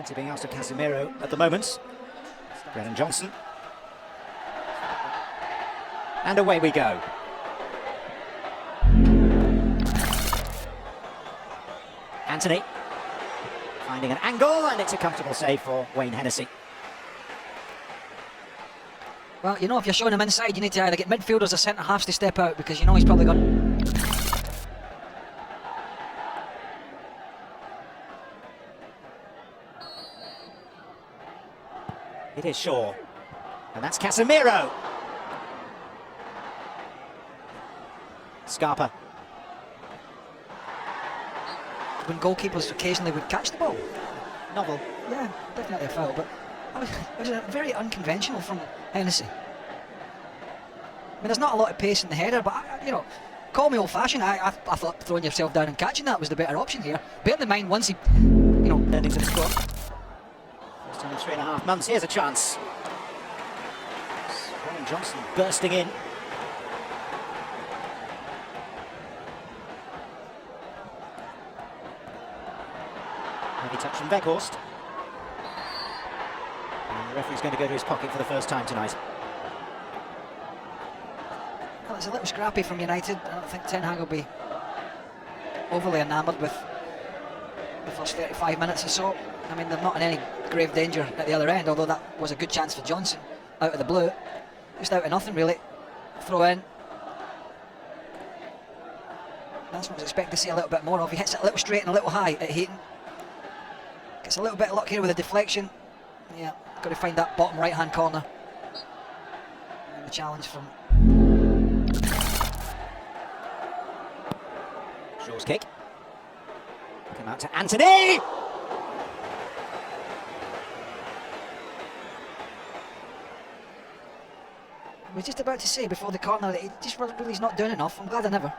Plenty being asked of Casemiro at the moment. Brennan Johnson. And away we go. Anthony. Finding an angle, and it's a comfortable save for Wayne Hennessy. Well, you know, if you're showing him inside, you need to either get midfielders or centre-halves to step out, because you know he's probably gone. It is Shaw. And that's Casemiro. Scarpa. When goalkeepers occasionally would catch the ball. Novel. Yeah, definitely a foul, but it was very unconventional from Hennessy. I mean, there's not a lot of pace in the header, but, you know, call me old-fashioned. I thought throwing yourself down and catching that was the better option here. Bear in mind, once he, you know... Earnings of the squad. First time in 3.5 months. Here's a chance. Brennan Johnson bursting in. Heavy touch from Weghorst. And the referee's going to go to his pocket for the first time tonight. Well, it's a little scrappy from United. I don't think Ten Hag will be overly enamoured with the first 35 minutes or so. I mean, they're not in any grave danger at the other end, although that was a good chance for Johnson out of the blue. Just out of nothing, really. Throw in. That's what I was expecting to see a little bit more of. He hits it a little straight and a little high at Heaton. Gets a little bit of luck here with a deflection. Yeah, got to find that bottom right-hand corner. And the challenge from... Shaw's kick. Come out to Anthony! I was just about to say before the corner that he just really is not doing enough. I'm glad I never.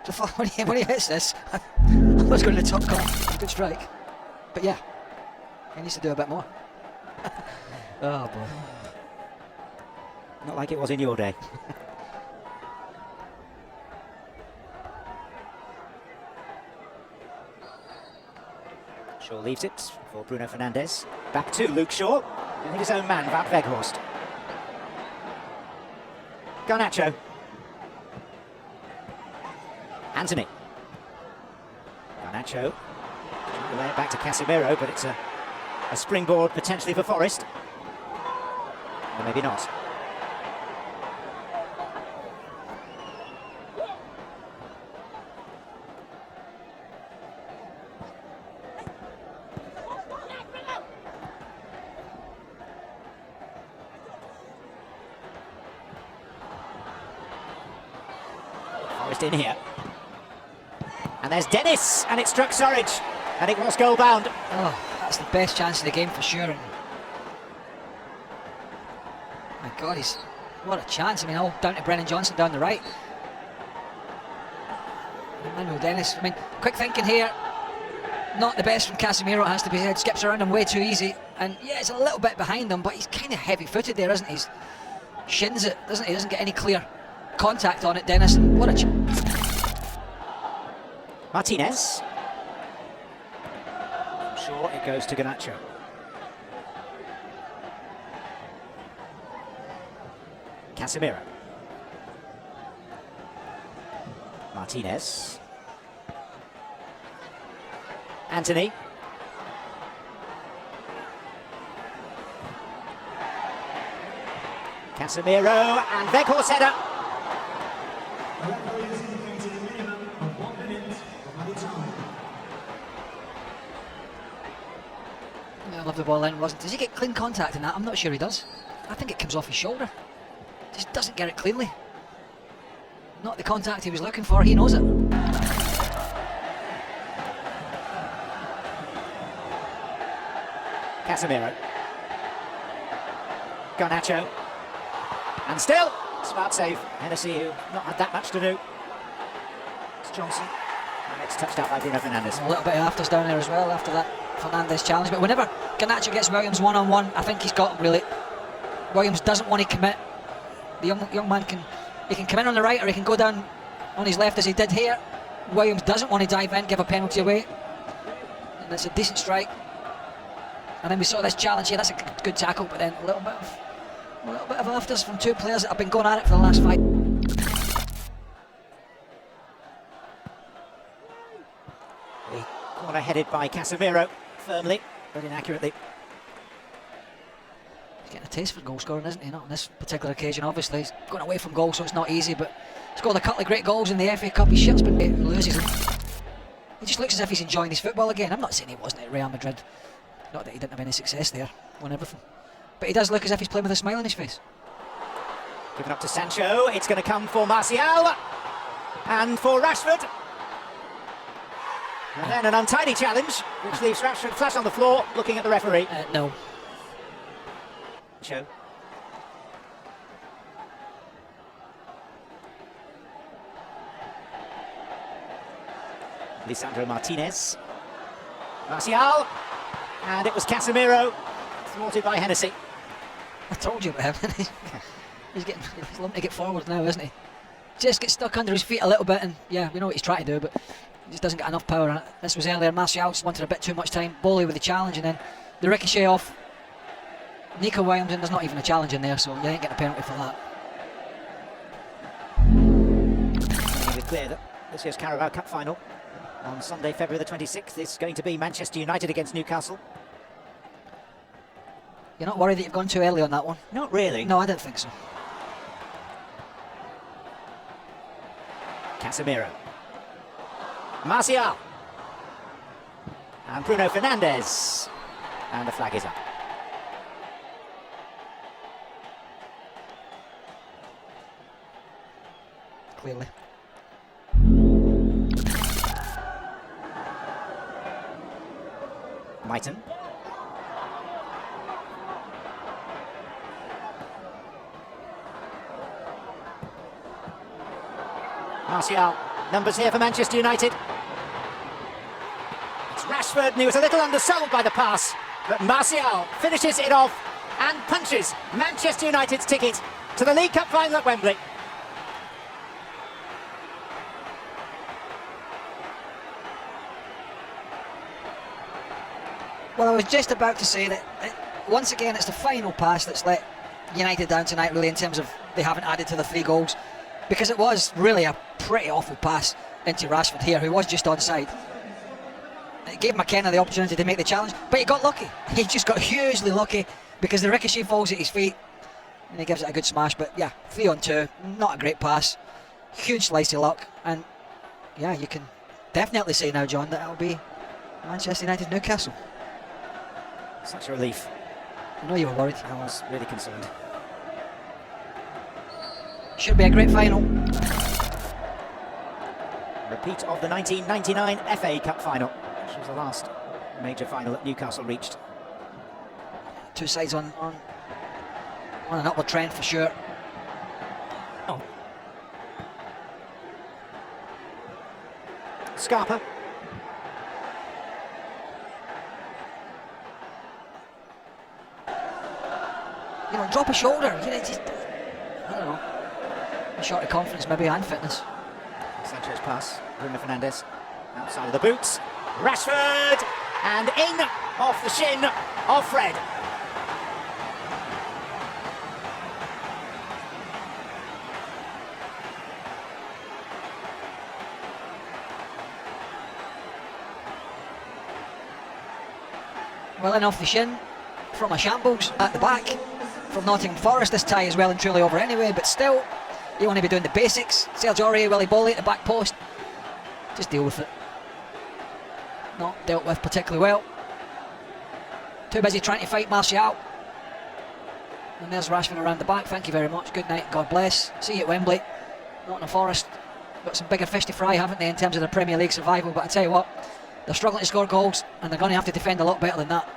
So when he hits this, I was going to the top corner. Good strike. But yeah, he needs to do a bit more. Oh boy. Not like it was in your day. Shaw leaves it for Bruno Fernandes. Back to Luke Shaw. And his own man, Wout Weghorst. Garnacho. Anthony. Garnacho. Trying to lay it back to Casemiro, but it's a springboard potentially for Forest. Or maybe not. Forest in here. And there's Dennis, and it struck Surridge, and it was goal bound. Oh, that's the best chance of the game for sure. And my God, what a chance. I mean, all down to Brennan Johnson down the right. Emmanuel Dennis, I mean, quick thinking here. Not the best from Casemiro, it has to be said. Skips around him way too easy. And yeah, it's a little bit behind him, but he's kind of heavy-footed there, isn't he? He shins it, doesn't he? Doesn't get any clear contact on it, Dennis. And what a chance. Martinez. Sure, it goes to Garnacho. Casemiro. Martinez. Anthony. Casemiro and Weghorst header. I love the ball in, wasn't it? Does he get clean contact in that? I'm not sure he does. I think it comes off his shoulder. Just doesn't get it cleanly. Not the contact he was looking for, he knows it. Casemiro. Garnacho. And still, smart save. Hennessy, who not had that much to do. It's Johnson. And it's touched out by Bruno Fernandes. A little bit of afters down there as well after that Fernandes challenge. But whenever Garnacho gets Williams one-on-one, I think he's got him really. Williams doesn't want to commit. The young man can come in on the right, or he can go down on his left as he did here. Williams doesn't want to dive in, give a penalty away. And it's a decent strike. And then we saw this challenge here. That's a good tackle, but then a little bit of afters from two players that have been going at it for the last 5. The corner headed by Casemiro, firmly but inaccurately. He's getting a taste for goal scoring, isn't he? Not on this particular occasion, obviously. He's going away from goal, so it's not easy, but he's scored a couple of great goals in the FA Cup. He shits, but he loses. He just looks as if he's enjoying his football again. I'm not saying he wasn't at Real Madrid. Not that he didn't have any success there, won everything. But he does look as if he's playing with a smile on his face. Given up to Sancho, it's going to come for Martial and for Rashford. And then an untidy challenge, which leaves Rashford flat on the floor, looking at the referee. No. Show. Lisandro Martinez. Martial. And it was Casemiro, thwarted by Hennessy. I told you about him. he's looking to get forward now, isn't he? Just gets stuck under his feet a little bit, and yeah, we know what he's trying to do, but he just doesn't get enough power on it. This was earlier. Martial just wanted a bit too much time. Bowley with the challenge, and then the ricochet off Nico Williams, and there's not even a challenge in there, so you ain't getting a penalty for that. We're clear that this year's Carabao Cup final on Sunday, February the 26th, is going to be Manchester United against Newcastle. You're not worried that you've gone too early on that one? Not really. No, I don't think so. Casemiro. Martial. And Bruno Fernandes. And the flag is up. Clearly. Mighton. Martial, numbers here for Manchester United. It's Rashford, and he was a little undersold by the pass, but Martial finishes it off and punches Manchester United's ticket to the League Cup final at Wembley. Well, I was just about to say that once again it's the final pass that's let United down tonight, really, in terms of they haven't added to the 3 goals, because it was really a pretty awful pass into Rashford here, who was just onside. It gave McKenna the opportunity to make the challenge, but he got lucky. He just got hugely lucky, because the ricochet falls at his feet and he gives it a good smash. But yeah, 3-on-2, not a great pass, huge slice of luck, and yeah, you can definitely say now, John, that it'll be Manchester United Newcastle. Such a relief. I know you were worried. I was really concerned. Should be a great final. Repeat of the 1999 FA Cup final, which was the last major final that Newcastle reached. Two sides on an upward trend for sure. Oh. Scarpa. You know, drop a shoulder. You know, just, I don't know. A short of confidence, maybe, and fitness. Sancho's pass. Bruno Fernandes outside of the boots. Rashford, and in off the shin of Fred. Well, in off the shin from a shambles at the back from Nottingham Forest. This tie is well and truly over anyway, but still, you want to be doing the basics. Serge Aurier, Willy Bowley at the back post. Just deal with it. Not dealt with particularly well. Too busy trying to fight Martial. And there's Rashford around the back. Thank you very much. Good night. God bless. See you at Wembley. Nottingham Forest got some bigger fish to fry, haven't they, in terms of the Premier League survival? But I tell you what, they're struggling to score goals, and they're going to have to defend a lot better than that.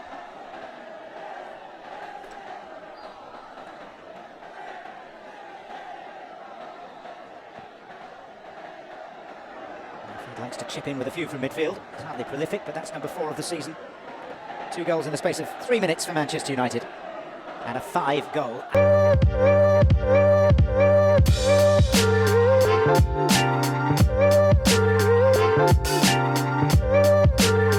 Likes to chip in with a few from midfield. It's hardly prolific, but that's number 4 of the season. 2 goals in the space of 3 minutes for Manchester United, and a 5-goal.